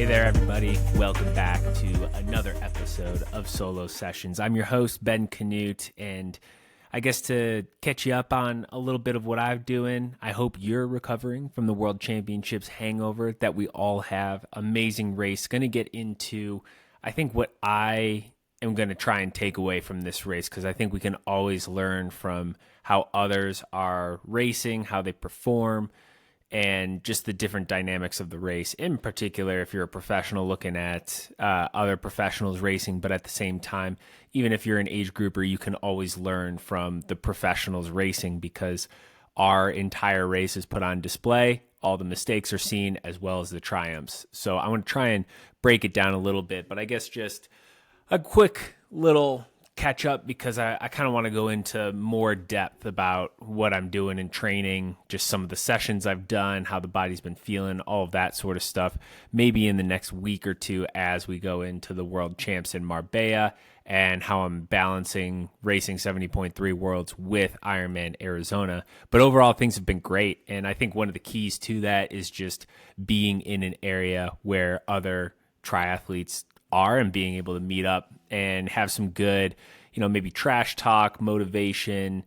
Hey there, everybody. Welcome back to another episode of Solo Sessions. I'm your host, Ben Canute, and I guess to catch you up on a little bit of what I'm doing, I hope you're recovering from the World Championships hangover that we all have. Amazing race. Going to get into, I think, what I am going to try and take away from this race, because I think we can always learn from how others are racing, how they perform, and just the different dynamics of the race. In particular, if you're a professional looking at other professionals racing, but at the same time, even if you're an age grouper, you can always learn from the professionals racing, because our entire race is put on display. All the mistakes are seen as well as the triumphs. So I want to try and break it down a little bit, but I guess just a quick little catch up, because I kind of want to go into more depth about what I'm doing in training, just some of the sessions I've done, how the body's been feeling, all of that sort of stuff, maybe in the next week or two as we go into the World Champs in Marbella, and how I'm balancing racing 70.3 Worlds with Ironman Arizona. But overall, things have been great, and I think one of the keys to that is just being in an area where other triathletes are and being able to meet up and have some good, maybe trash talk, motivation,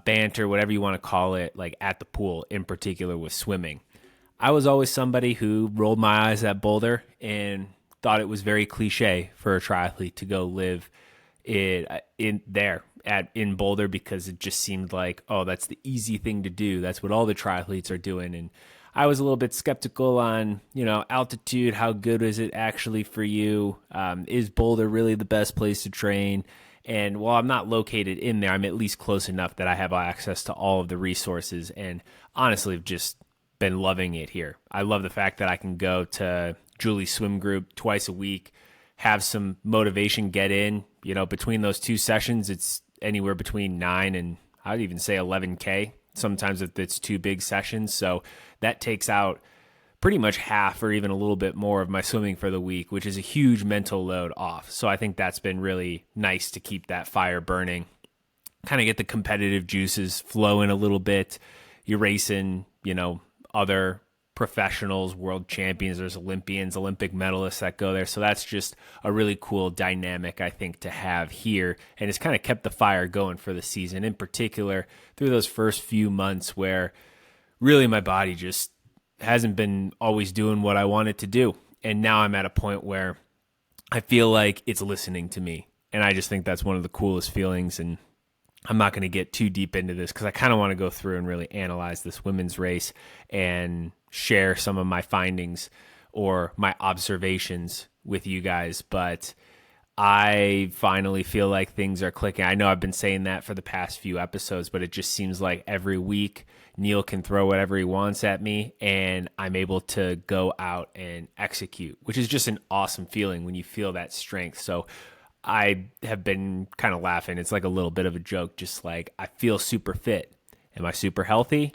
banter, whatever you want to call it, like at the pool, in particular with swimming. I was always somebody who rolled my eyes at Boulder and thought it was very cliche for a triathlete to go live in Boulder, because it just seemed like, oh, that's the easy thing to do. That's what all the triathletes are doing. And I was a little bit skeptical on, altitude. How good is it actually for you? Is Boulder really the best place to train? And while I'm not located in there, I'm at least close enough that I have access to all of the resources. And honestly, I've just been loving it here. I love the fact that I can go to Julie's swim group twice a week, have some motivation get in. Between those two sessions, it's anywhere between 9 and I'd even say 11K. Sometimes if it's two big sessions. So that takes out pretty much half or even a little bit more of my swimming for the week, which is a huge mental load off. So I think that's been really nice to keep that fire burning, kind of get the competitive juices flowing a little bit. You're racing, other professionals, world champions, there's Olympians, Olympic medalists that go there. So that's just a really cool dynamic, I think, to have here. And it's kind of kept the fire going for the season, in particular through those first few months where really my body just hasn't been always doing what I want it to do. And now I'm at a point where I feel like it's listening to me. And I just think that's one of the coolest feelings. And I'm not going to get too deep into this because I kind of want to go through and really analyze this women's race and share some of my findings or my observations with you guys. But I finally feel like things are clicking. I know I've been saying that for the past few episodes, but it just seems like every week Neil can throw whatever he wants at me and I'm able to go out and execute, which is just an awesome feeling when you feel that strength. So I have been kind of laughing. It's like a little bit of a joke, just like I feel super fit. Am I super healthy?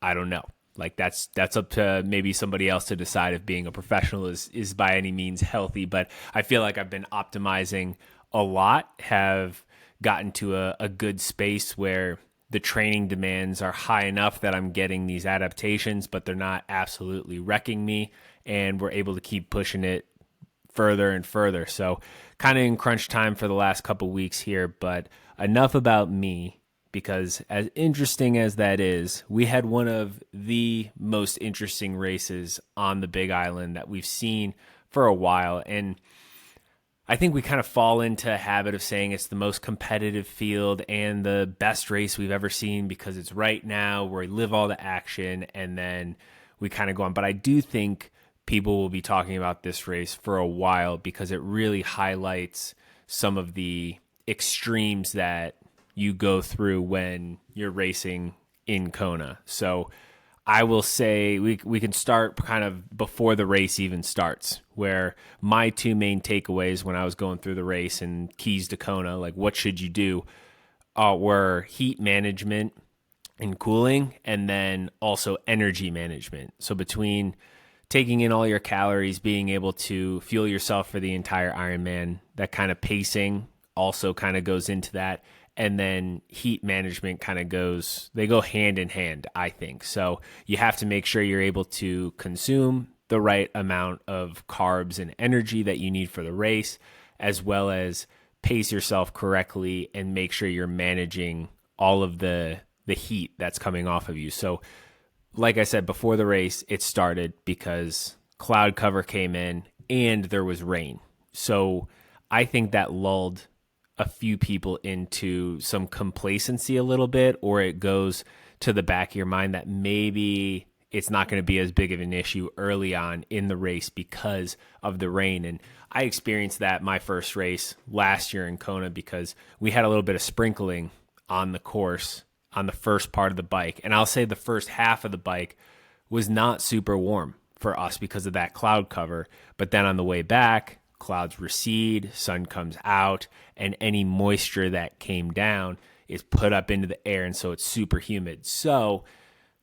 I don't know. Like that's up to maybe somebody else to decide if being a professional is by any means healthy. But I feel like I've been optimizing a lot, have gotten to a good space where the training demands are high enough that I'm getting these adaptations, but they're not absolutely wrecking me. And we're able to keep pushing it further and further. So kind of in crunch time for the last couple weeks here, but enough about me. Because as interesting as that is, we had one of the most interesting races on the Big Island that we've seen for a while. And I think we kind of fall into a habit of saying it's the most competitive field and the best race we've ever seen because it's right now where we live all the action and then we kind of go on. But I do think people will be talking about this race for a while because it really highlights some of the extremes that you go through when you're racing in Kona. So I will say we can start kind of before the race even starts, where my two main takeaways when I was going through the race and keys to Kona, like what should you do, were heat management and cooling, and then also energy management. So between taking in all your calories, being able to fuel yourself for the entire Ironman, that kind of pacing also kind of goes into that. And then heat management kind of they go hand in hand, I think. So you have to make sure you're able to consume the right amount of carbs and energy that you need for the race, as well as pace yourself correctly and make sure you're managing all of the heat that's coming off of you. So like I said, before the race, it started because cloud cover came in and there was rain. So I think that lulled a few people into some complacency a little bit, or it goes to the back of your mind that maybe it's not going to be as big of an issue early on in the race because of the rain. And I experienced that my first race last year in Kona because we had a little bit of sprinkling on the course on the first part of the bike. And I'll say the first half of the bike was not super warm for us because of that cloud cover. But then on the way back, clouds recede, sun comes out, and any moisture that came down is put up into the air. And so it's super humid. So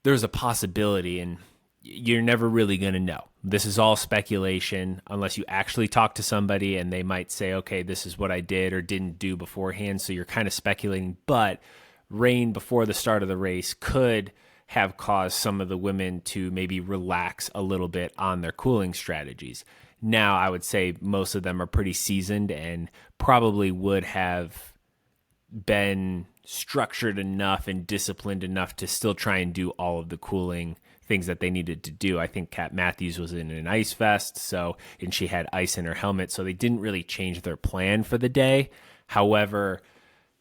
there's a possibility, and you're never really going to know. This is all speculation unless you actually talk to somebody and they might say, okay, this is what I did or didn't do beforehand. So you're kind of speculating, but rain before the start of the race could have caused some of the women to maybe relax a little bit on their cooling strategies. Now, I would say most of them are pretty seasoned and probably would have been structured enough and disciplined enough to still try and do all of the cooling things that they needed to do. I think Kat Matthews was in an ice vest, and she had ice in her helmet, so they didn't really change their plan for the day. However,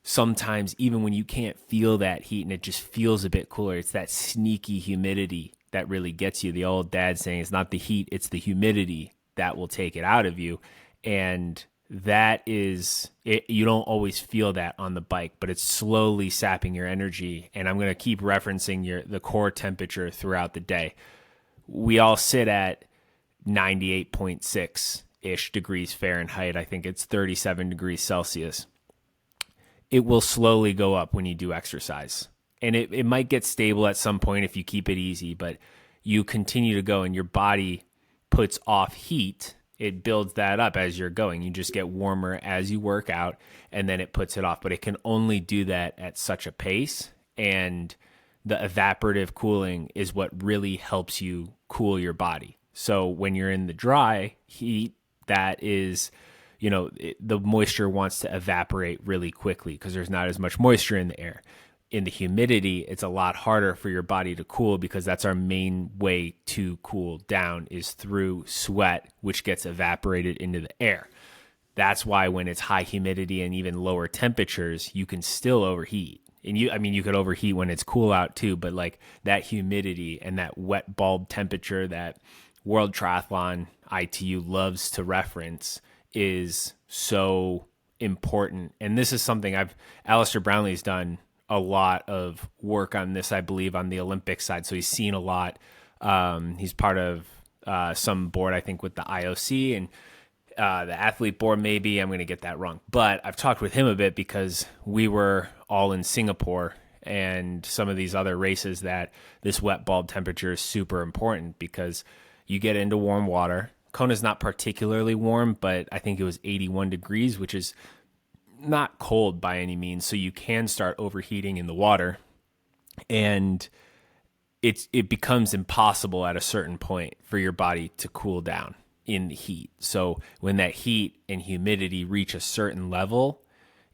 sometimes even when you can't feel that heat and it just feels a bit cooler, it's that sneaky humidity that really gets you. The old dad saying, it's not the heat, it's the humidity that will take it out of you. And that is it. You don't always feel that on the bike, but it's slowly sapping your energy. And I'm going to keep referencing the core temperature throughout the day. We all sit at 98.6-ish degrees Fahrenheit. I think it's 37 degrees Celsius. It will slowly go up when you do exercise. And it might get stable at some point if you keep it easy, but you continue to go and your body puts off heat. It builds that up as you're going. You just get warmer as you work out, and then it puts it off. But it can only do that at such a pace. And the evaporative cooling is what really helps you cool your body. So when you're in the dry heat, that is, the moisture wants to evaporate really quickly because there's not as much moisture in the air. In the humidity, it's a lot harder for your body to cool because that's our main way to cool down is through sweat, which gets evaporated into the air. That's why when it's high humidity and even lower temperatures, you can still overheat. And you could overheat when it's cool out too, but like that humidity and that wet bulb temperature that World Triathlon ITU loves to reference is so important. And this is something Alistair Brownlee's done a lot of work on this, I believe, on the Olympic side. So he's seen a lot. He's part of some board, I think, with the IOC and the athlete board, maybe. I'm going to get that wrong. But I've talked with him a bit because we were all in Singapore and some of these other races that this wet bulb temperature is super important because you get into warm water. Kona's not particularly warm, but I think it was 81 degrees, which is not cold by any means, so you can start overheating in the water, and it becomes impossible at a certain point for your body to cool down in the heat. So when that heat and humidity reach a certain level,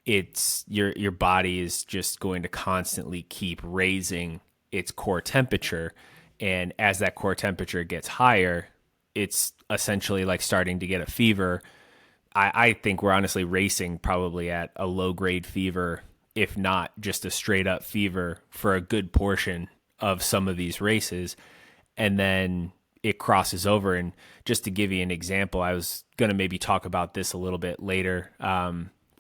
it's your body is just going to constantly keep raising its core temperature, and as that core temperature gets higher, it's essentially like starting to get a fever. I think we're honestly racing probably at a low-grade fever, if not just a straight-up fever for a good portion of some of these races. And then it crosses over. And just to give you an example, I was going to maybe talk about this a little bit later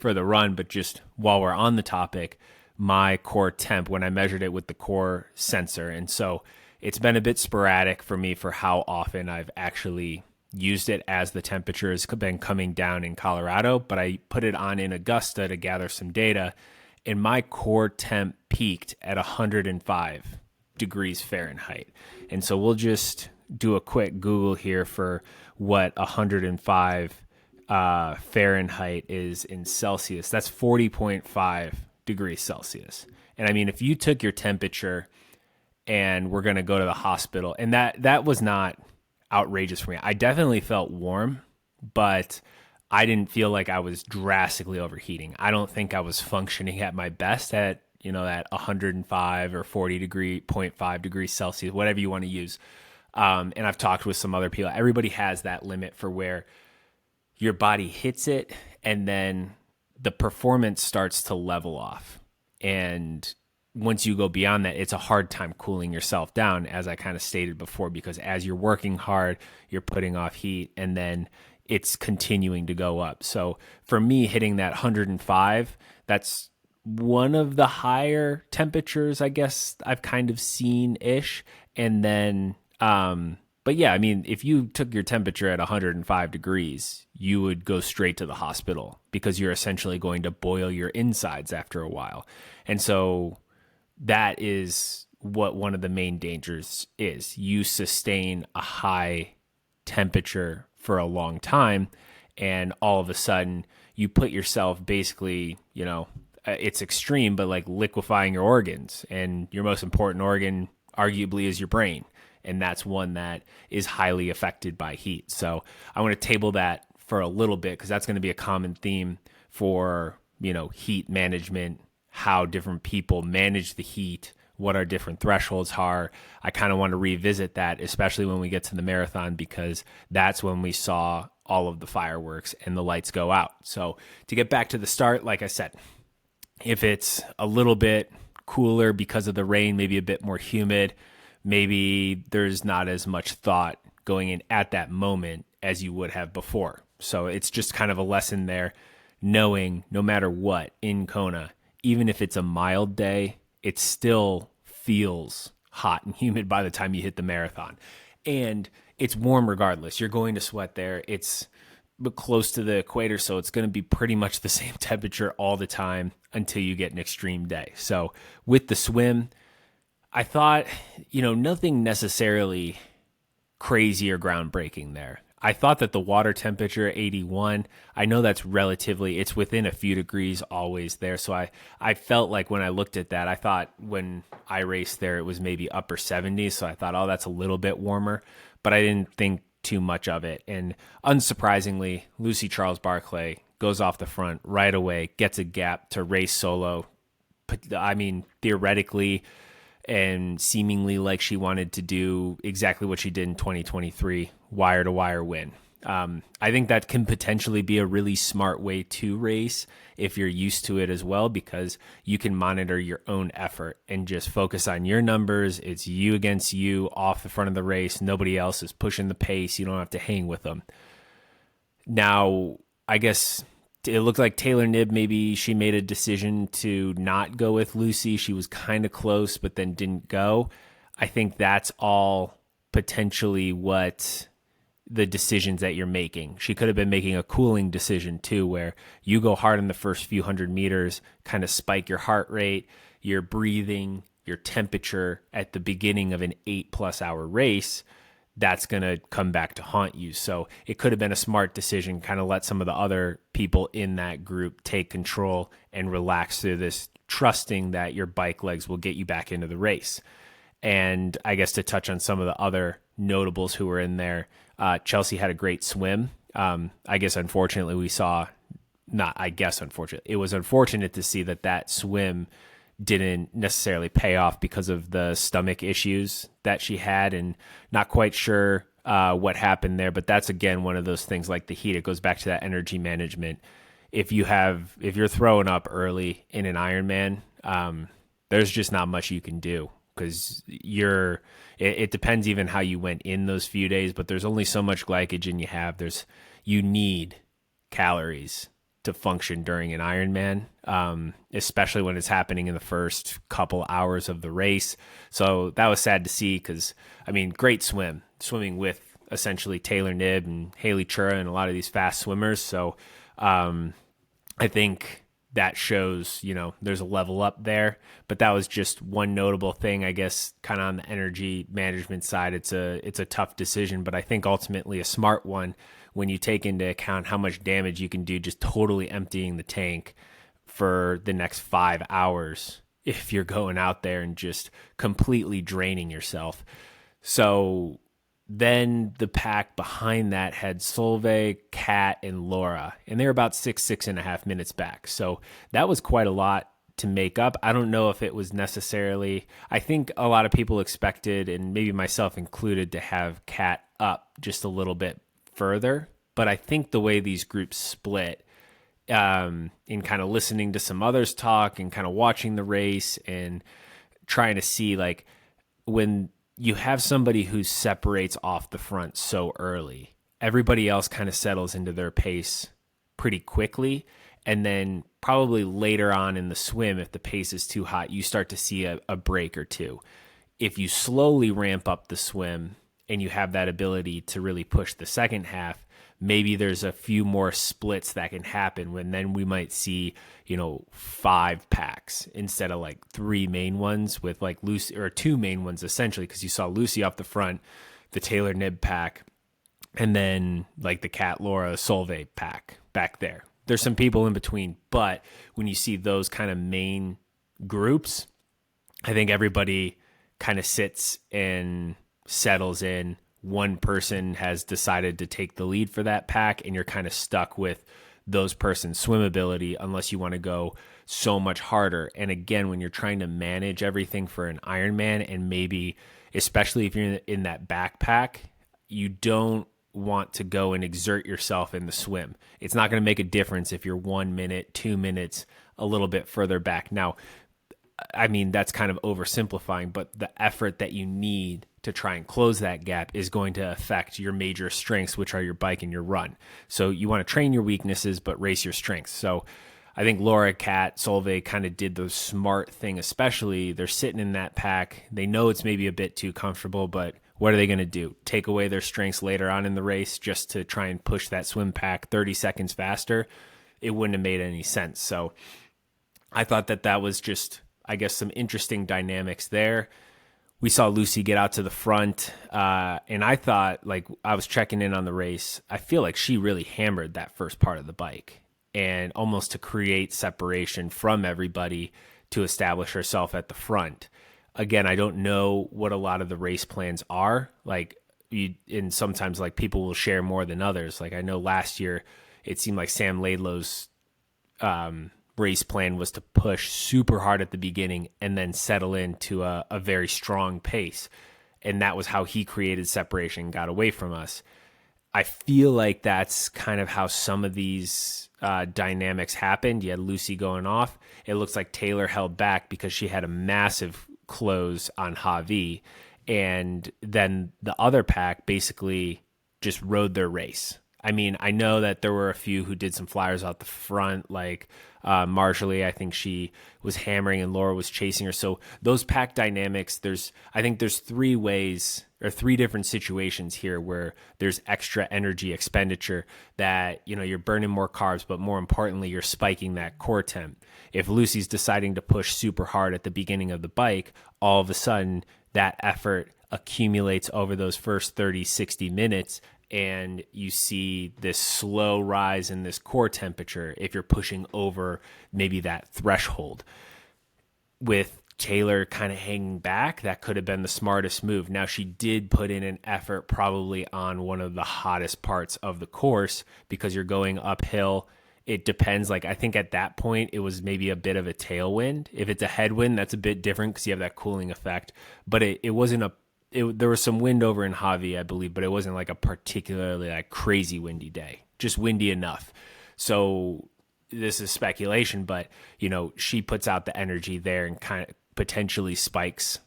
for the run, but just while we're on the topic, my core temp, when I measured it with the core sensor. And so it's been a bit sporadic for me for how often I've actually used it as the temperature has been coming down in Colorado, but I put it on in Augusta to gather some data, and my core temp peaked at 105 degrees Fahrenheit. And so we'll just do a quick Google here for what 105 Fahrenheit is in Celsius. That's 40.5 degrees Celsius. And I mean, if you took your temperature and we're going to go to the hospital, and that was not, outrageous for me. I definitely felt warm, but I didn't feel like I was drastically overheating. I don't think I was functioning at my best at, that 105 or 40 degree, zero point 0.5 degrees Celsius, whatever you want to use. And I've talked with some other people. Everybody has that limit for where your body hits it and then the performance starts to level off. And once you go beyond that, it's a hard time cooling yourself down, as I kind of stated before, because as you're working hard, you're putting off heat and then it's continuing to go up. So for me, hitting that 105, that's one of the higher temperatures, I guess, I've kind of seen ish. And then, but yeah, I mean, if you took your temperature at 105 degrees, you would go straight to the hospital because you're essentially going to boil your insides after a while. And so that is what one of the main dangers is. You sustain a high temperature for a long time, and all of a sudden you put yourself basically, it's extreme, but like liquefying your organs. And your most important organ, arguably, is your brain. And that's one that is highly affected by heat. So I want to table that for a little bit because that's going to be a common theme for, heat management, how different people manage the heat, what our different thresholds are. I kind of want to revisit that, especially when we get to the marathon, because that's when we saw all of the fireworks and the lights go out. So to get back to the start, like I said, if it's a little bit cooler because of the rain, maybe a bit more humid, maybe there's not as much thought going in at that moment as you would have before. So it's just kind of a lesson there, knowing no matter what in Kona, even if it's a mild day, it still feels hot and humid by the time you hit the marathon. And it's warm regardless. You're going to sweat there. It's close to the equator, so it's going to be pretty much the same temperature all the time until you get an extreme day. So with the swim, I thought, nothing necessarily crazy or groundbreaking there. I thought that the water temperature, 81, I know that's relatively, it's within a few degrees always there. So I felt like when I looked at that, I thought when I raced there, it was maybe upper 70s. So I thought, oh, that's a little bit warmer, but I didn't think too much of it. And unsurprisingly, Lucy Charles Barclay goes off the front right away, gets a gap to race solo. I mean, theoretically, and seemingly like she wanted to do exactly what she did in 2023, wire-to-wire win. I think that can potentially be a really smart way to race if you're used to it as well, because you can monitor your own effort and just focus on your numbers. It's you against you off the front of the race. Nobody else is pushing the pace. You don't have to hang with them. Now, I guess it looked like Taylor Knibb, maybe she made a decision to not go with Lucy. She was kind of close, but then didn't go. I think that's all potentially what the decisions that you're making. She could have been making a cooling decision too, where you go hard in the first few 100 meters, kind of spike your heart rate, your breathing, your temperature at the beginning of an 8+ hour race. That's going to come back to haunt you. So it could have been a smart decision, kind of let some of the other people in that group take control and relax through this, trusting that your bike legs will get you back into the race. And I guess to touch on some of the other notables who were in there, Chelsea had a great swim. I guess unfortunately we saw, it was unfortunate to see that swim didn't necessarily pay off because of the stomach issues that she had, and not quite sure what happened there. But that's, again, one of those things like the heat. It goes back to that energy management. If you're throwing up early in an Ironman, there's just not much you can do, because it depends even how you went in those few days, but there's only so much glycogen you have. You need calories to function during an Ironman, especially when it's happening in the first couple hours of the race. So that was sad to see, because, I mean, great swimming with essentially Taylor Knibb and Haley Chura and a lot of these fast swimmers. So I think that shows, there's a level up there. But that was just one notable thing, I guess, kind of on the energy management side. It's a tough decision, but I think ultimately a smart one when you take into account how much damage you can do just totally emptying the tank for the next 5 hours if you're going out there and just completely draining yourself. So Then the pack behind that had Solveig, Kat, and Laura, and they were about 6.5 minutes back. So that was quite a lot to make up. I don't know if it was necessarily, I think a lot of people expected, and maybe myself included, to have Kat up just a little bit further. But I think the way these groups split, in kind of listening to some others talk and kind of watching the race and trying to see, like, when you have somebody who separates off the front so early, everybody else kind of settles into their pace pretty quickly. And then probably later on in the swim, if the pace is too hot, you start to see a break or two. If you slowly ramp up the swim and you have that ability to really push the second half, maybe there's a few more splits that can happen when then we might see, 5 packs instead of like 3 main ones, with like Lucy, or 2 main ones essentially, because you saw Lucy off the front, the Taylor Nib pack, and then like the Kat Laura Solveig pack back there. There's some people in between, but when you see those kind of main groups, I think everybody kind of sits and settles in. One person has decided to take the lead for that pack, and you're kind of stuck with those persons' swim ability unless you want to go so much harder. And again, when you're trying to manage everything for an Ironman, and maybe especially if you're in that backpack, you don't want to go and exert yourself in the swim. It's not going to make a difference if you're 1 minute, 2 minutes, a little bit further back. Now, I mean, that's kind of oversimplifying, but the effort that you need to try and close that gap is going to affect your major strengths, which are your bike and your run. So you want to train your weaknesses, but race your strengths. So I think Laura, Kat, Solveig kind of did the smart thing, especially. They're sitting in that pack. They know it's maybe a bit too comfortable, but what are they going to do? Take away their strengths later on in the race just to try and push that swim pack 30 seconds faster? It wouldn't have made any sense. So I thought that was just, I guess, some interesting dynamics there. We saw Lucy get out to the front, and I thought, like, I was checking in on the race, I feel like she really hammered that first part of the bike, and almost to create separation from everybody to establish herself at the front. Again, I don't know what a lot of the race plans are. Like, and sometimes, like, people will share more than others. Like, I know last year it seemed like Sam Laidlow's race plan was to push super hard at the beginning and then settle into a very strong pace. And that was how he created separation and got away from us. I feel like that's kind of how some of these dynamics happened. You had Lucy going off. It looks like Taylor held back because she had a massive close on Javi. And then the other pack basically just rode their race. I mean, I know that there were a few who did some flyers out the front, like Marjorie. I think she was hammering and Laura was chasing her. So those pack dynamics, I think there's 3 ways or 3 different situations here where there's extra energy expenditure that, you're burning more carbs, but more importantly, you're spiking that core temp. If Lucy's deciding to push super hard at the beginning of the bike, all of a sudden that effort accumulates over those first 30, 60 minutes, and you see this slow rise in this core temperature if you're pushing over maybe that threshold. With Taylor kind of hanging back, that could have been the smartest move. Now, she did put in an effort probably on one of the hottest parts of the course because you're going uphill. It depends. Like, I think at that point, it was maybe a bit of a tailwind. If it's a headwind, that's a bit different because you have that cooling effect. But it wasn't there was some wind over in Javi, I believe, but it wasn't like a particularly like crazy windy day, just windy enough. So this is speculation, but she puts out the energy there and kind of potentially spikes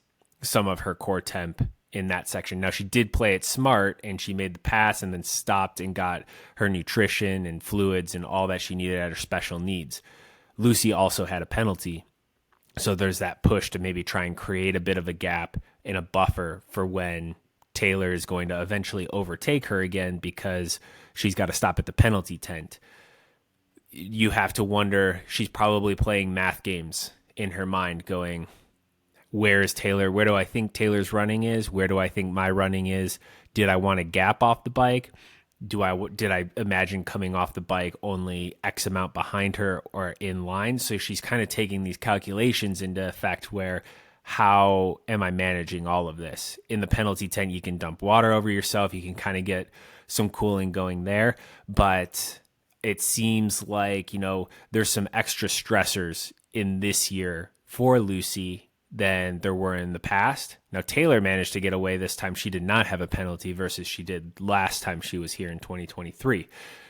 some of her core temp in that section. Now, she did play it smart, and she made the pass and then stopped and got her nutrition and fluids and all that she needed at her special needs. Lucy also had a penalty. So there's that push to maybe try and create a bit of a gap and a buffer for when Taylor is going to eventually overtake her again because she's got to stop at the penalty tent. You have to wonder, she's probably playing math games in her mind going, where is Taylor? Where do I think Taylor's running is? Where do I think my running is? Did I want a gap off the bike? Did I imagine coming off the bike only X amount behind her or in line? So she's kind of taking these calculations into effect where how am I managing all of this? In the penalty tent, you can dump water over yourself. You can kind of get some cooling going there. But it seems like, there's some extra stressors in this year for Lucy than there were in the past. Now, Taylor managed to get away this time. She did not have a penalty versus she did last time she was here in 2023.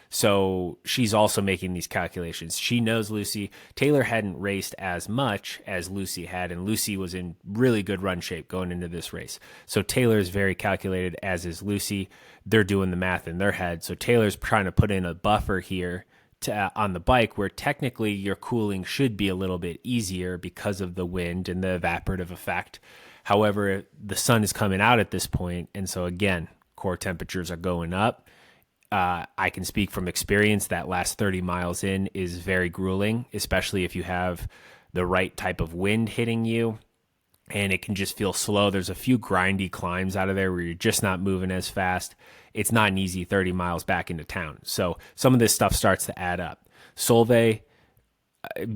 So she's also making these calculations. She knows Lucy. Taylor hadn't raced as much as Lucy had, and Lucy was in really good run shape going into this race. So Taylor is very calculated, as is Lucy. They're doing the math in their head. So Taylor's trying to put in a buffer here on the bike where technically your cooling should be a little bit easier because of the wind and the evaporative effect. However, the sun is coming out at this point, and so again, core temperatures are going up. I can speak from experience that last 30 miles in is very grueling, especially if you have the right type of wind hitting you, and it can just feel slow. There's a few grindy climbs out of there where you're just not moving as fast. It's not an easy 30 miles back into town. So some of this stuff starts to add up. Solveig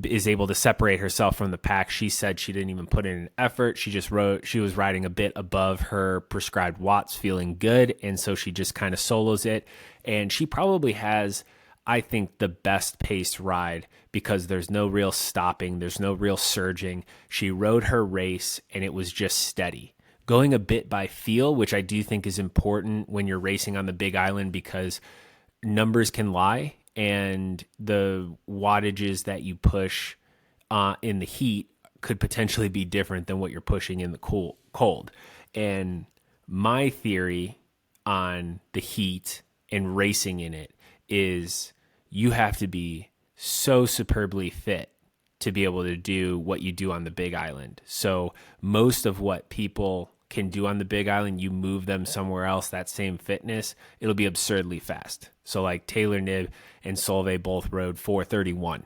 is able to separate herself from the pack. She said she didn't even put in an effort. She was riding a bit above her prescribed watts, feeling good. And so she just kind of solos it. And she probably has, I think, the best paced ride because there's no real stopping. There's no real surging. She rode her race and it was just steady. Going a bit by feel, which I do think is important when you're racing on the Big Island because numbers can lie. And the wattages that you push in the heat could potentially be different than what you're pushing in the cold. And my theory on the heat and racing in it is you have to be so superbly fit to be able to do what you do on the Big Island. So most of what people can do on the Big Island, you move them somewhere else, that same fitness, it'll be absurdly fast. So like Taylor Nib and Solveig both rode 4:31.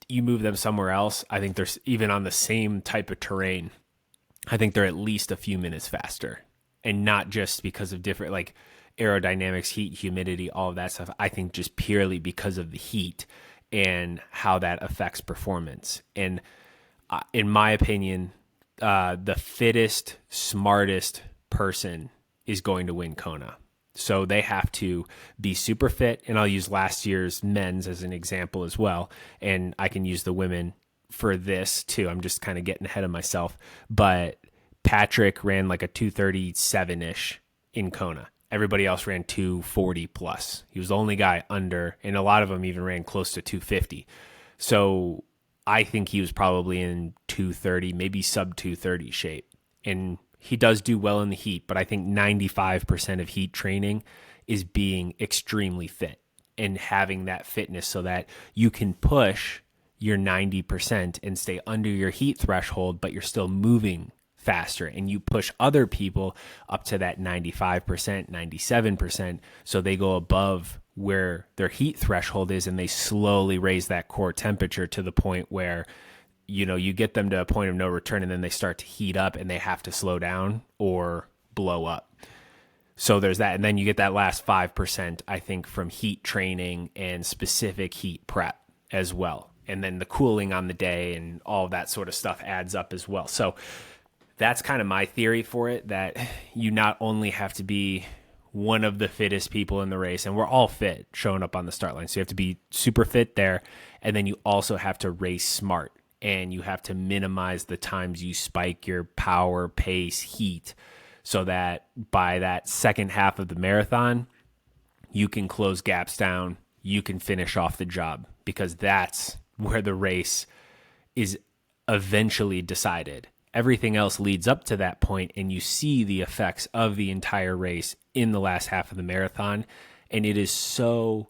You move them somewhere else, I think there's even on the same type of terrain, I think they're at least a few minutes faster. And not just because of different like aerodynamics, heat, humidity, all of that stuff. I think just purely because of the heat and how that affects performance. And in my opinion, the fittest, smartest person is going to win Kona. So they have to be super fit. And I'll use last year's men's as an example as well. And I can use the women for this too. I'm just kind of getting ahead of myself. But Patrick ran like a 237-ish in Kona. Everybody else ran 240 plus. He was the only guy under, and a lot of them even ran close to 250. So I think he was probably in 230, maybe sub 230 shape. And he does do well in the heat, but I think 95% of heat training is being extremely fit and having that fitness so that you can push your 90% and stay under your heat threshold, but you're still moving faster, and you push other people up to that 95%, 97%, so they go above where their heat threshold is, and they slowly raise that core temperature to the point where, you get them to a point of no return, and then they start to heat up and they have to slow down or blow up. So there's that. And then you get that last 5%, I think, from heat training and specific heat prep as well. And then the cooling on the day and all that sort of stuff adds up as well. So that's kind of my theory for it, that you not only have to be one of the fittest people in the race, and we're all fit showing up on the start line. So you have to be super fit there. And then you also have to race smart, and you have to minimize the times you spike your power, pace, heat, so that by that second half of the marathon, you can close gaps down, you can finish off the job, because that's where the race is eventually decided. Everything else leads up to that point, and you see the effects of the entire race in the last half of the marathon. And it is so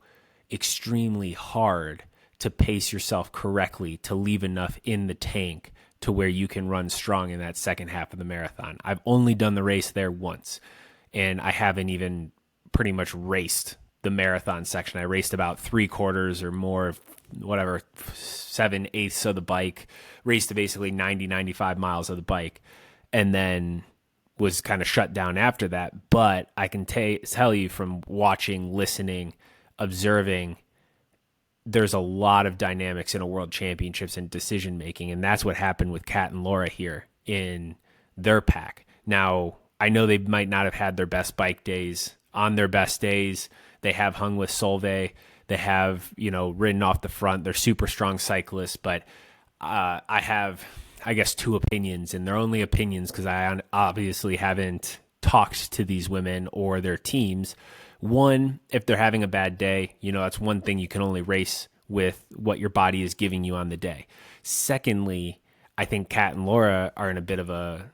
extremely hard to pace yourself correctly, to leave enough in the tank to where you can run strong in that second half of the marathon. I've only done the race there once, and I haven't even pretty much raced the marathon section. I raced about 3/4 or more, whatever, 7/8 of the bike, raced to basically 90, 95 miles of the bike, and then was kind of shut down after that. But I can tell you from watching, listening, observing, there's a lot of dynamics in a world championships and decision making. And that's what happened with Kat and Laura here in their pack. Now, I know they might not have had their best bike days. On their best days, they have hung with Solveig. They have, ridden off the front. They're super strong cyclists, but I have, I guess, two opinions, and they're only opinions because I obviously haven't talked to these women or their teams. One, if they're having a bad day, that's one thing you can only race with what your body is giving you on the day. Secondly, I think Kat and Laura are in a bit of a,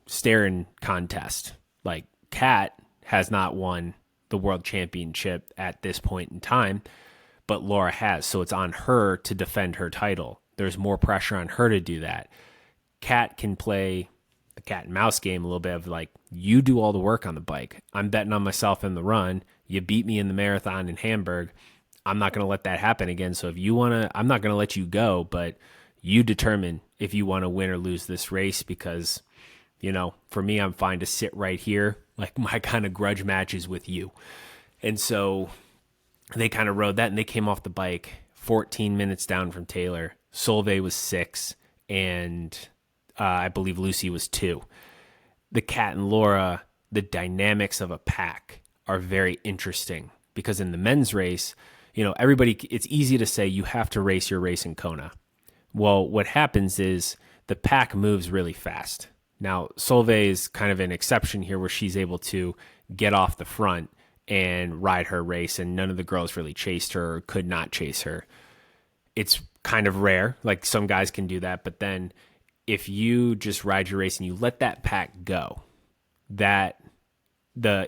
staring contest. Like, Kat has not won the world championship at this point in time, but Laura has. So it's on her to defend her title. There's more pressure on her to do that. Kat can play the cat and mouse game a little bit of like, you do all the work on the bike. I'm betting on myself in the run. You beat me in the marathon in Hamburg. I'm not going to let that happen again. So if you want to, I'm not going to let you go, but you determine if you want to win or lose this race because, for me, I'm fine to sit right here. Like my kind of grudge matches with you. And so they kind of rode that and they came off the bike 14 minutes down from Taylor. Solveig was 6 and I believe Lucy was 2. The Kat and Laura, the dynamics of a pack are very interesting because in the men's race, everybody, it's easy to say you have to race your race in Kona. Well, what happens is the pack moves really fast. Now, Solveig is kind of an exception here where she's able to get off the front and ride her race, and none of the girls really chased her or could not chase her. It's kind of rare. Like some guys can do that, but then if you just ride your race and you let that pack go,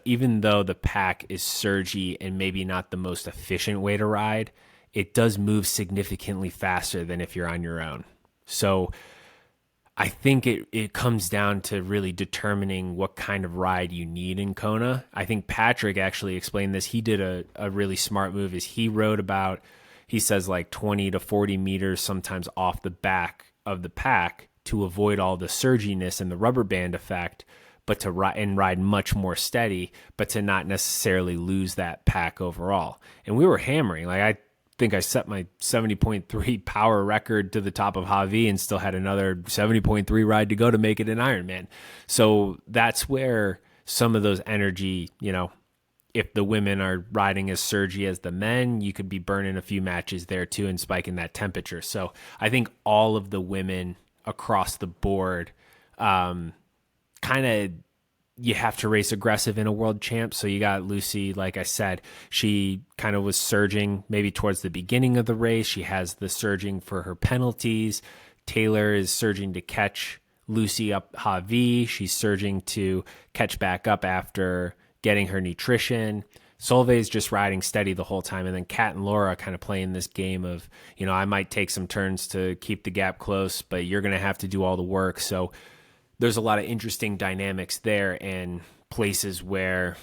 even though the pack is surgy and maybe not the most efficient way to ride, it does move significantly faster than if you're on your own. So I think it comes down to really determining what kind of ride you need in Kona. I think Patrick actually explained this. He did a really smart move is he rode about, he says like 20 to 40 meters sometimes off the back of the pack to avoid all the surginess and the rubber band effect, but to ride much more steady, but to not necessarily lose that pack overall. And we were hammering. Like I think I set my 70.3 power record to the top of Javi and still had another 70.3 ride to go to make it an Ironman. So that's where some of those energy, if the women are riding as surgy as the men, you could be burning a few matches there too and spiking that temperature. So I think all of the women across the board, kind of, you have to race aggressive in a world champ. So you got Lucy, like I said, she kind of was surging maybe towards the beginning of the race. She has the surging for her penalties. Taylor is surging to catch Lucy up Javi. She's surging to catch back up after getting her nutrition. Solveig's just riding steady the whole time. And then Kat and Laura kind of playing this game of, I might take some turns to keep the gap close, but you're going to have to do all the work. So there's a lot of interesting dynamics there and places where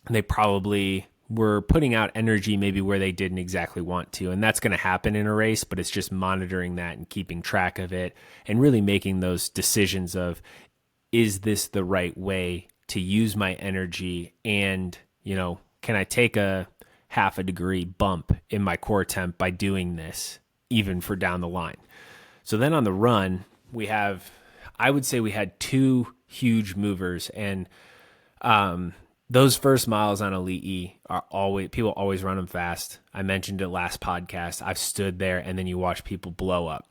they probably were putting out energy maybe where they didn't exactly want to. And that's going to happen in a race, but it's just monitoring that and keeping track of it and really making those decisions of, is this the right way to use my energy? And, can I take a half a degree bump in my core temp by doing this, even for down the line? So then on the run, I would say we had 2 huge movers, and those first miles on Elite E are people always run them fast. I mentioned it last podcast. I've stood there and then you watch people blow up.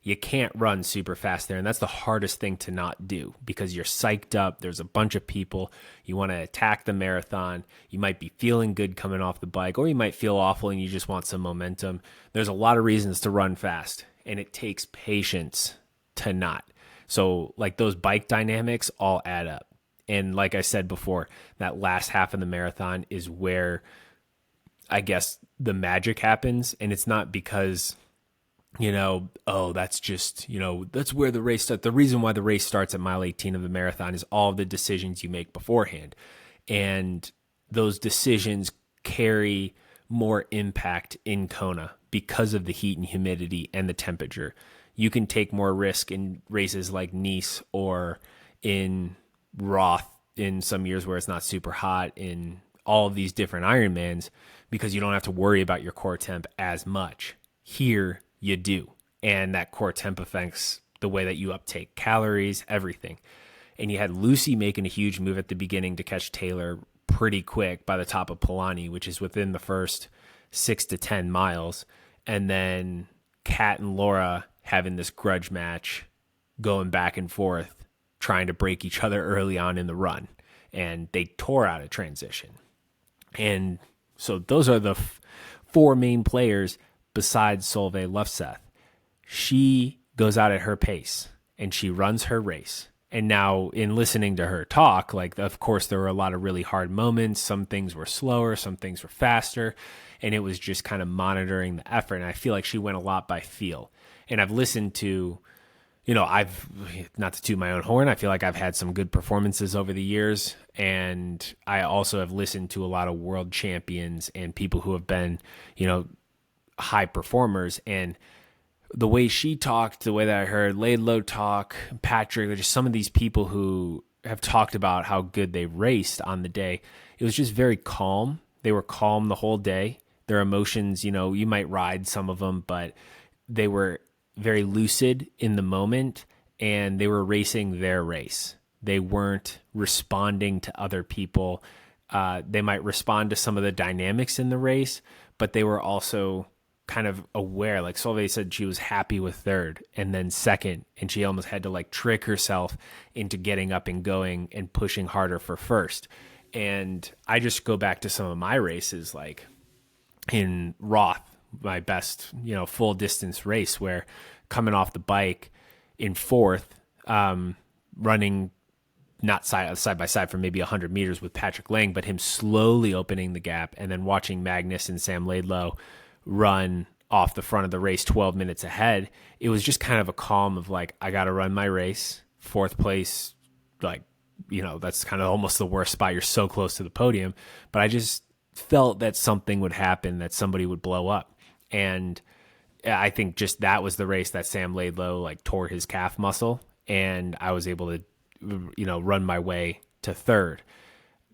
You can't run super fast there, and that's the hardest thing to not do because you're psyched up. There's a bunch of people. You want to attack the marathon. You might be feeling good coming off the bike, or you might feel awful and you just want some momentum. There's a lot of reasons to run fast, and it takes patience to not. So like those bike dynamics all add up. And like I said before, that last half of the marathon is where I guess the magic happens. And it's not because, that's just, that's where the race starts. The reason why the race starts at mile 18 of the marathon is all the decisions you make beforehand. And those decisions carry more impact in Kona because of the heat and humidity and the temperature. You can take more risk in races like Nice or in Roth in some years where it's not super hot, in all of these different Ironmans, because you don't have to worry about your core temp as much. Here you do. And that core temp affects the way that you uptake calories, everything. And you had Lucy making a huge move at the beginning to catch Taylor pretty quick by the top of Palani, which is within the first 6 to 10 miles. And then Kat and Laura having this grudge match going back and forth, trying to break each other early on in the run. And they tore out a transition. And so those are the four main players besides Solveig Lufseth. She goes out at her pace and she runs her race. And now in listening to her talk, like, of course, there were a lot of really hard moments. Some things were slower, some things were faster. And it was just kind of monitoring the effort. And I feel like she went a lot by feel. And I've listened to, I've, not to toot my own horn, I feel like I've had some good performances over the years. And I also have listened to a lot of world champions and people who have been, high performers. And the way she talked, the way that I heard Laidlow talk, Patrick, just some of these people who have talked about how good they raced on the day, it was just very calm. They were calm the whole day. Their emotions, you might ride some of them, but they were very lucid in the moment and they were racing their race. They weren't responding to other people. They might respond to some of the dynamics in the race, but they were also kind of aware. Like Solveig said, she was happy with third and then second, and she almost had to like trick herself into getting up and going and pushing harder for first. And I just go back to some of my races, like in Roth, my best, full distance race, where coming off the bike in fourth, running not side by side for maybe 100 meters with Patrick Lang, but him slowly opening the gap, and then watching Magnus and Sam Laidlow run off the front of the race 12 minutes ahead. It was just kind of a calm of like, I got to run my race. Fourth place, like, that's kind of almost the worst spot. You're so close to the podium. But I just felt that something would happen, that somebody would blow up. And I think just that was the race that Sam Laidlow like tore his calf muscle, and I was able to, run my way to third.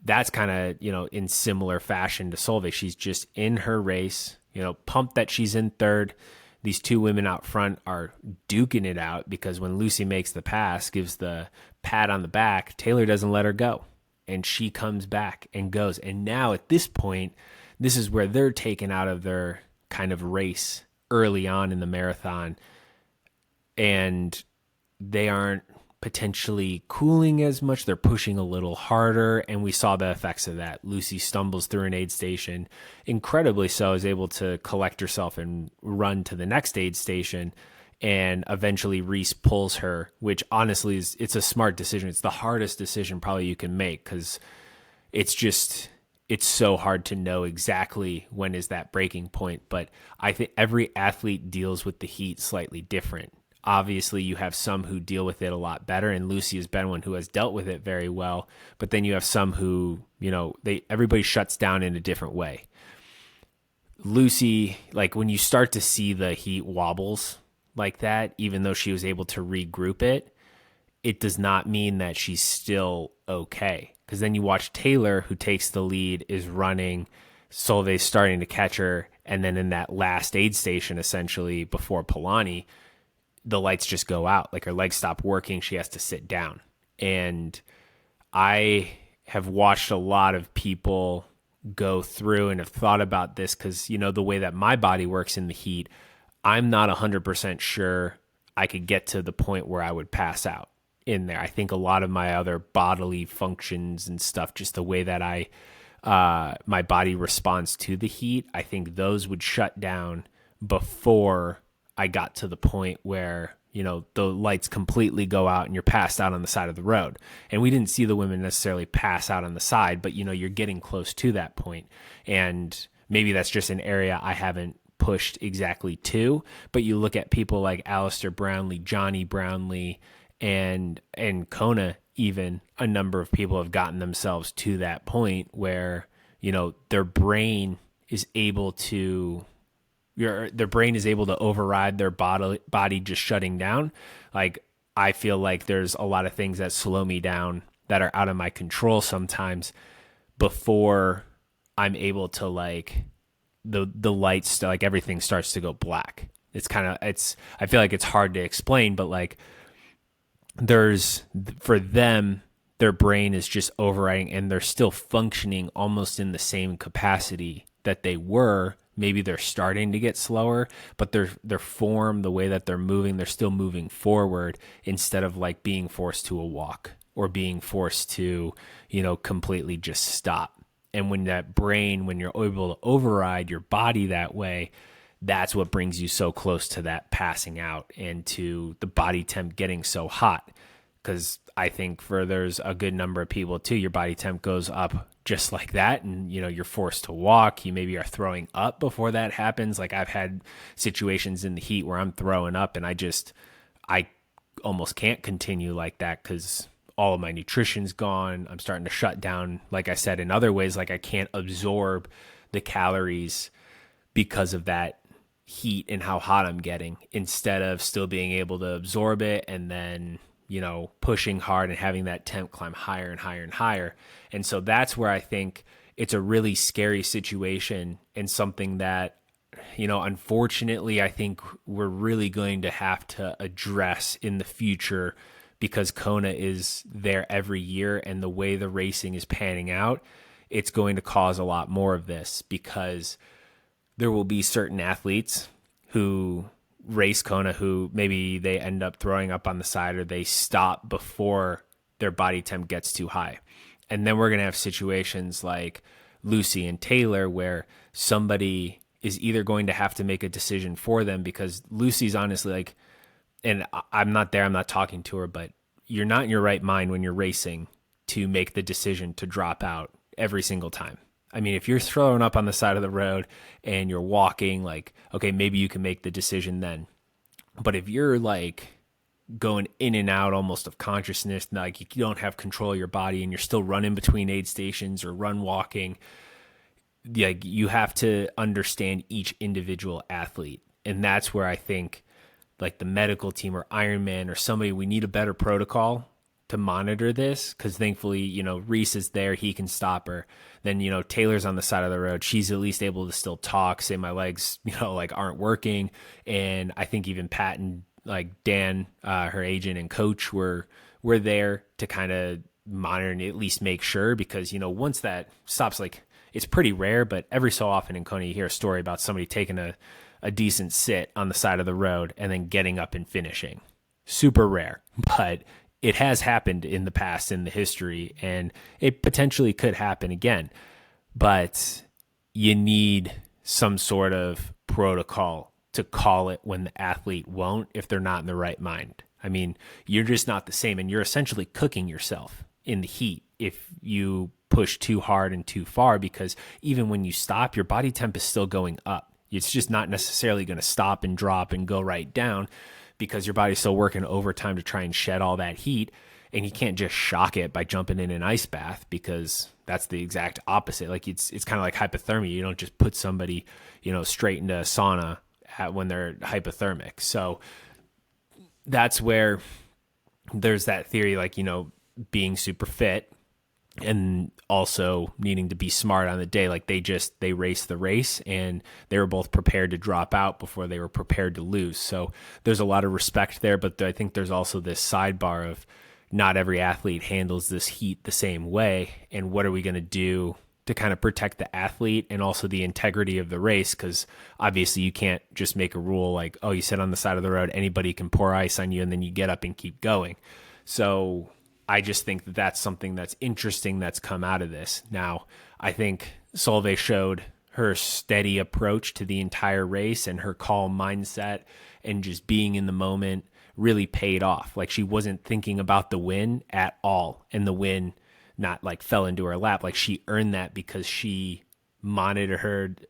That's kind of, in similar fashion to Solveig. She's just in her race, pumped that she's in third. These two women out front are duking it out because when Lucy makes the pass, gives the pat on the back, Taylor doesn't let her go. And she comes back and goes. And now at this point, this is where they're taken out of their kind of race early on in the marathon. And they aren't potentially cooling as much. They're pushing a little harder, and we saw the effects of that. Lucy stumbles through an aid station, incredibly so, is able to collect herself and run to the next aid station, and eventually Reese pulls her, which honestly it's a smart decision. It's the hardest decision probably you can make, because it's so hard to know exactly when is that breaking point. But I think every athlete deals with the heat slightly different. Obviously, you have some who deal with it a lot better, and Lucy has been one who has dealt with it very well. But then you have some who, everybody shuts down in a different way. Lucy, like when you start to see the heat wobbles like that, even though she was able to regroup it, it does not mean that she's still okay. Because then you watch Taylor, who takes the lead, is running. Solveig's starting to catch her. And then in that last aid station, essentially before Palani, the lights just go out. Like her legs stop working. She has to sit down. And I have watched a lot of people go through and have thought about this because, the way that my body works in the heat, I'm not 100% sure I could get to the point where I would pass out in there. I think a lot of my other bodily functions and stuff, just the way that my body responds to the heat, I think those would shut down before I got to the point where, the lights completely go out and you're passed out on the side of the road. And we didn't see the women necessarily pass out on the side, but, you're getting close to that point. And maybe that's just an area I haven't pushed exactly to, but you look at people like Alistair Brownlee, Johnny Brownlee, and Kona, even a number of people have gotten themselves to that point where, their brain is able to their brain is able to override their body just shutting down. Like, I feel like there's a lot of things that slow me down that are out of my control sometimes before I'm able to, like, the lights, like everything starts to go black. I feel like it's hard to explain, but like there's for them, their brain is just overriding and they're still functioning almost in the same capacity that they were. Maybe they're starting to get slower, but their form, the way that they're moving, they're still moving forward instead of like being forced to a walk or being forced to, completely just stop. And when that brain, when you're able to override your body that way, that's what brings you so close to that passing out and to the body temp getting so hot. Because I think for there's a good number of people too, your body temp goes up just like that, and you're forced to walk. You maybe are throwing up before that happens. Like I've had situations in the heat where I'm throwing up, and I almost can't continue like that because all of my nutrition's gone. I'm starting to shut down. Like I said, in other ways, like I can't absorb the calories because of that heat and how hot I'm getting, instead of still being able to absorb it and then pushing hard and having that temp climb higher and higher and higher. And so that's where I think it's a really scary situation, and something that, unfortunately, I think we're really going to have to address in the future, because Kona is there every year, and the way the racing is panning out, it's going to cause a lot more of this, because there will be certain athletes who race Kona who maybe they end up throwing up on the side, or they stop before their body temp gets too high. And then we're going to have situations like Lucy and Taylor where somebody is either going to have to make a decision for them, because Lucy's honestly like, and I'm not there, I'm not talking to her, but you're not in your right mind when you're racing to make the decision to drop out every single time. I mean, if you're throwing up on the side of the road and you're walking, like, okay, maybe you can make the decision then. But if you're like going in and out almost of consciousness, like you don't have control of your body and you're still running between aid stations or run walking, like you have to understand each individual athlete. And that's where I think like the medical team or Ironman or somebody, we need a better protocol to monitor this, because thankfully, Reese is there, he can stop her. Then, Taylor's on the side of the road, she's at least able to still talk, say my legs, like aren't working. And I think even Pat and like Dan, her agent and coach were there to kind of monitor and at least make sure, because, once that stops, like it's pretty rare, but every so often in Kona you hear a story about somebody taking a decent sit on the side of the road and then getting up and finishing. Super rare, but it has happened in the past in the history, and it potentially could happen again. But you need some sort of protocol to call it when the athlete won't, if they're not in the right mind. I mean, you're just not the same, and you're essentially cooking yourself in the heat if you push too hard and too far, because even when you stop, your body temp is still going up. It's just not necessarily going to stop and drop and go right down, because your body's still working overtime to try and shed all that heat. And you can't just shock it by jumping in an ice bath, because that's the exact opposite. Like it's kind of like hypothermia. You don't just put somebody, straight into a sauna when they're hypothermic. So that's where there's that theory, like, being super fit and also needing to be smart on the day. Like they raced the race, and they were both prepared to drop out before they were prepared to lose. So there's a lot of respect there, but I think there's also this sidebar of not every athlete handles this heat the same way. And what are we going to do to kind of protect the athlete and also the integrity of the race? Because obviously you can't just make a rule like, oh, you sit on the side of the road, anybody can pour ice on you, and then you get up and keep going. So I just think that that's something that's interesting that's come out of this. Now, I think Solveig showed her steady approach to the entire race, and her calm mindset and just being in the moment really paid off. Like she wasn't thinking about the win at all, and the win not like fell into her lap. Like she earned that because she monitored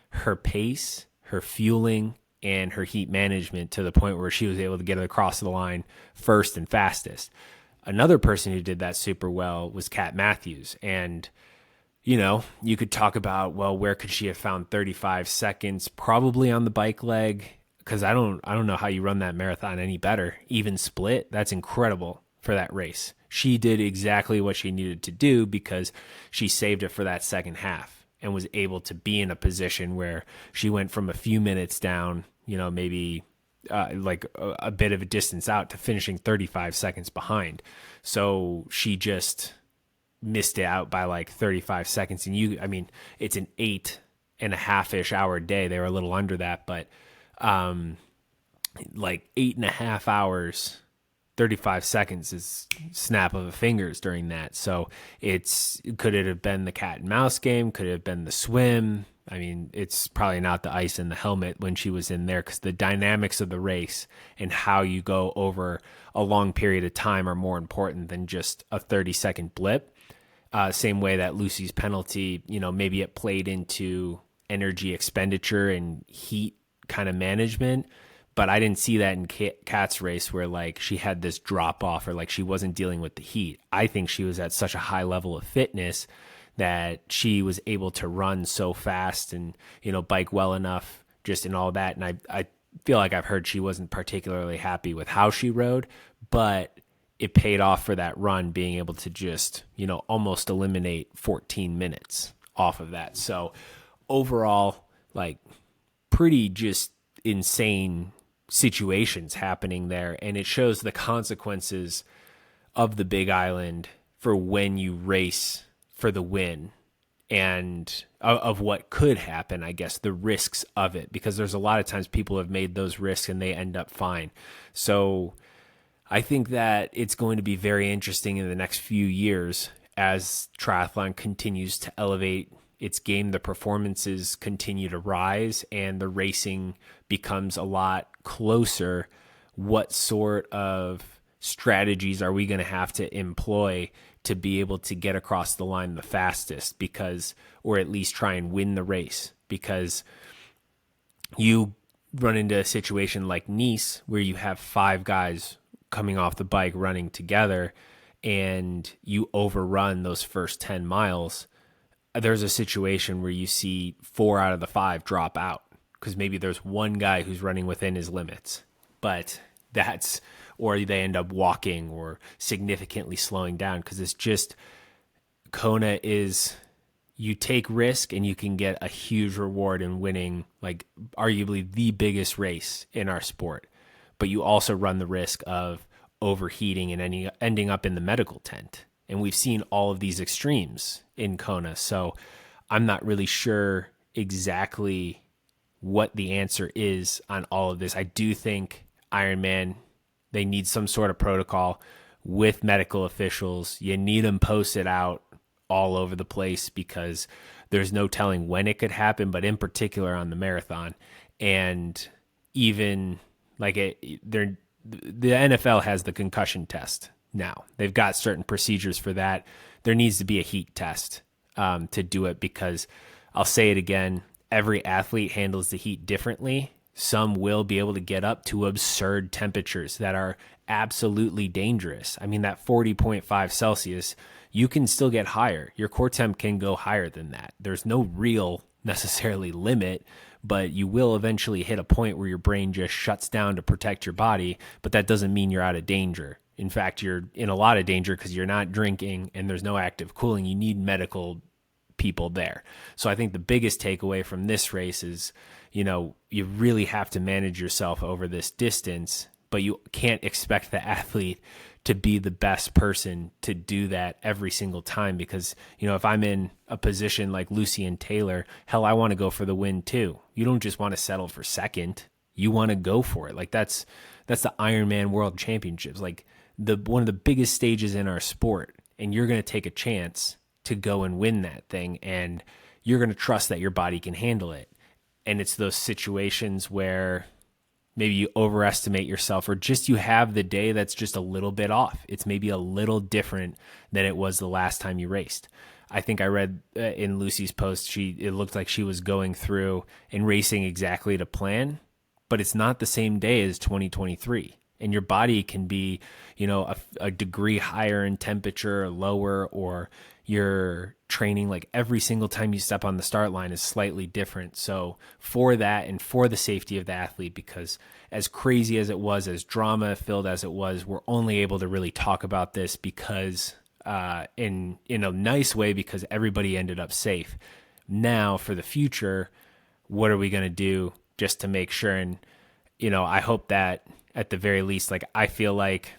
her pace, her fueling, and her heat management to the point where she was able to get it across the line first and fastest. Another person who did that super well was Kat Matthews. And, you could talk about, well, where could she have found 35 seconds? Probably on the bike leg, because I don't know how you run that marathon any better. Even split, that's incredible for that race. She did exactly what she needed to do, because she saved it for that second half and was able to be in a position where she went from a few minutes down, maybe like a bit of a distance out to finishing 35 seconds behind. So she just missed it out by like 35 seconds. And I mean, it's an 8.5-ish hour day. They were a little under that, but like 8.5 hours, 35 seconds is snap of a fingers during that. So could it have been the cat and mouse game? Could it have been the swim? I mean, it's probably not the ice in the helmet when she was in there, because the dynamics of the race and how you go over a long period of time are more important than just a 30-second blip. Same way that Lucy's penalty, maybe it played into energy expenditure and heat kind of management. But I didn't see that in Kat's race where like she had this drop off or like she wasn't dealing with the heat. I think she was at such a high level of fitness that she was able to run so fast and, bike well enough just in all that. And I feel like I've heard she wasn't particularly happy with how she rode, but it paid off for that run, being able to just, almost eliminate 14 minutes off of that. So overall, like pretty just insane situations happening there. And it shows the consequences of the Big Island for when you race for the win and of what could happen, I guess, the risks of it, because there's a lot of times people have made those risks and they end up fine. So I think that it's going to be very interesting in the next few years as triathlon continues to elevate its game, the performances continue to rise, and the racing becomes a lot closer. What sort of strategies are we going to have to employ to be able to get across the line the fastest, or at least try and win the race? Because you run into a situation like Nice where you have 5 guys coming off the bike running together and you overrun those first 10 miles. There's a situation where you see 4 out of the 5 drop out because maybe there's one guy who's running within his limits, or they end up walking or significantly slowing down, because it's just, Kona is, you take risk and you can get a huge reward in winning, like arguably the biggest race in our sport, but you also run the risk of overheating and ending up in the medical tent. And we've seen all of these extremes in Kona. So I'm not really sure exactly what the answer is on all of this. I do think Ironman, they need some sort of protocol with medical officials. You need them posted out all over the place because there's no telling when it could happen, but in particular on the marathon. And even like the NFL has the concussion test now. They've got certain procedures for that. There needs to be a heat test to do it, because I'll say it again, every athlete handles the heat differently. Some will be able to get up to absurd temperatures that are absolutely dangerous. I mean, that 40.5 Celsius, you can still get higher. Your core temp can go higher than that. There's no real necessarily limit, but you will eventually hit a point where your brain just shuts down to protect your body, but that doesn't mean you're out of danger. In fact, you're in a lot of danger because you're not drinking and there's no active cooling. You need medical people there. So I think the biggest takeaway from this race is, you really have to manage yourself over this distance, but you can't expect the athlete to be the best person to do that every single time, because, if I'm in a position like Lucy and Taylor, hell, I want to go for the win too. You don't just want to settle for second. You want to go for it. Like that's the Ironman World Championships, like one of the biggest stages in our sport, and you're going to take a chance to go and win that thing, and you're going to trust that your body can handle it. And it's those situations where maybe you overestimate yourself, or just you have the day that's just a little bit off. It's maybe a little different than it was the last time you raced. I think I read in Lucy's post, it looked like she was going through and racing exactly to plan, but it's not the same day as 2023. And your body can be, a degree higher in temperature or lower, or you're training like every single time you step on the start line is slightly different. So for that, and for the safety of the athlete, because as crazy as it was, as drama filled as it was, we're only able to really talk about this because in a nice way, because everybody ended up safe. Now for the future, what are we going to do just to make sure? And I hope that at the very least, like, I feel like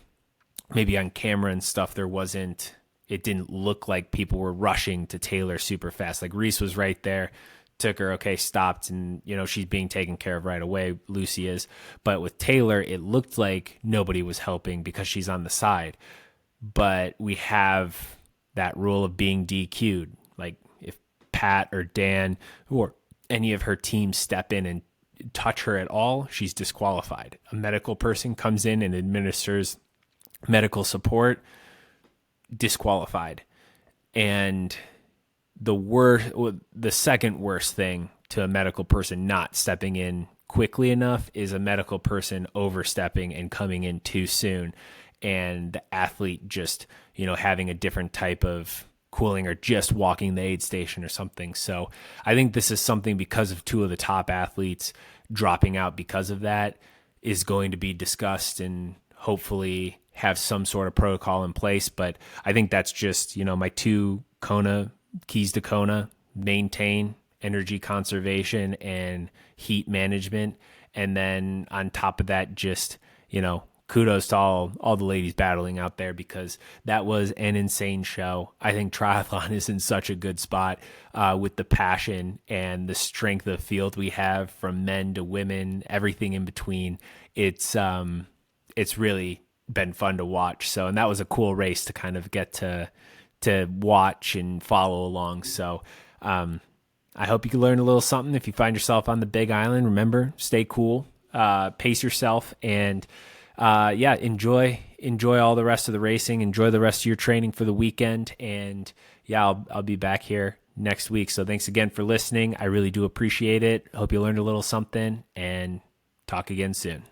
maybe on camera and stuff, it didn't look like people were rushing to Taylor super fast. Like Reese was right there, took her, okay, stopped, and, she's being taken care of right away. Lucy is. But with Taylor, it looked like nobody was helping because she's on the side. But we have that rule of being DQ'd. Like if Pat or Dan or any of her team step in and touch her at all, she's disqualified. A medical person comes in and administers medical support, disqualified. And the second worst thing to a medical person not stepping in quickly enough is a medical person overstepping and coming in too soon, and the athlete just, having a different type of cooling or just walking the aid station or something. So I think this is something, because of two of the top athletes dropping out because of that, is going to be discussed and hopefully have some sort of protocol in place. But I think that's just, my two keys to Kona: maintain energy conservation and heat management. And then on top of that, just, kudos to all the ladies battling out there, because that was an insane show. I think triathlon is in such a good spot with the passion and the strength of field we have, from men to women, everything in between. It's really been fun to watch. So, and that was a cool race to kind of get to watch and follow along. So, I hope you can learn a little something. If you find yourself on the Big Island, remember, stay cool, pace yourself, and enjoy all the rest of the racing. Enjoy the rest of your training for the weekend. And I'll be back here next week. So thanks again for listening. I really do appreciate it. Hope you learned a little something, and talk again soon.